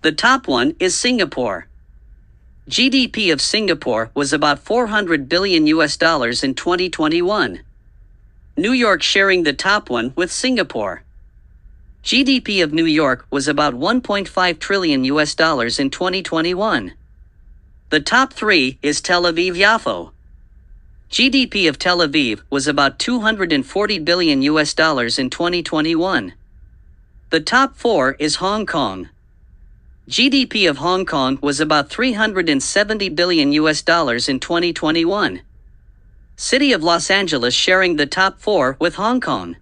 The top one is Singapore. GDP of Singapore was about 400 billion US dollars in 2021. New York sharing the top one with Singapore. GDP of New York was about 1.5 trillion US dollars in 2021. The top three is Tel Aviv-Yafo. GDP of Tel Aviv was about 240 billion US dollars in 2021. The top four is Hong Kong. GDP of Hong Kong was about 370 billion US dollars in 2021. City of Los Angeles sharing the top four with Hong Kong.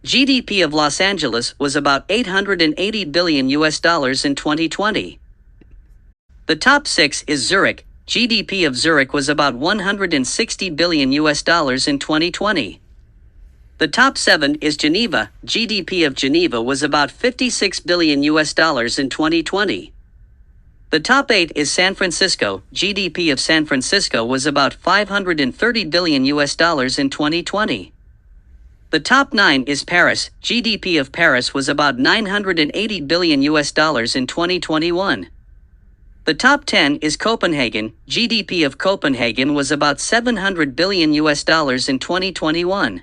GDP of Los Angeles was about 880 billion US dollars in 2020. The top six is Zurich. GDP of Zurich was about 160 billion US dollars in 2020. The top seven is Geneva. GDP of Geneva was about 56 billion US dollars in 2020. The top eight is San Francisco. GDP of San Francisco was about 530 billion US dollars in 2020. The top nine is Paris. GDP of Paris was about 980 billion US dollars in 2021. The top 10 is Copenhagen. GDP of Copenhagen was about 700 billion US dollars in 2021.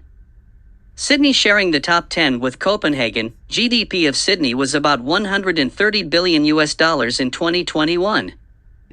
Sydney sharing the top 10 with Copenhagen. GDP of Sydney was about 130 billion US dollars in 2021.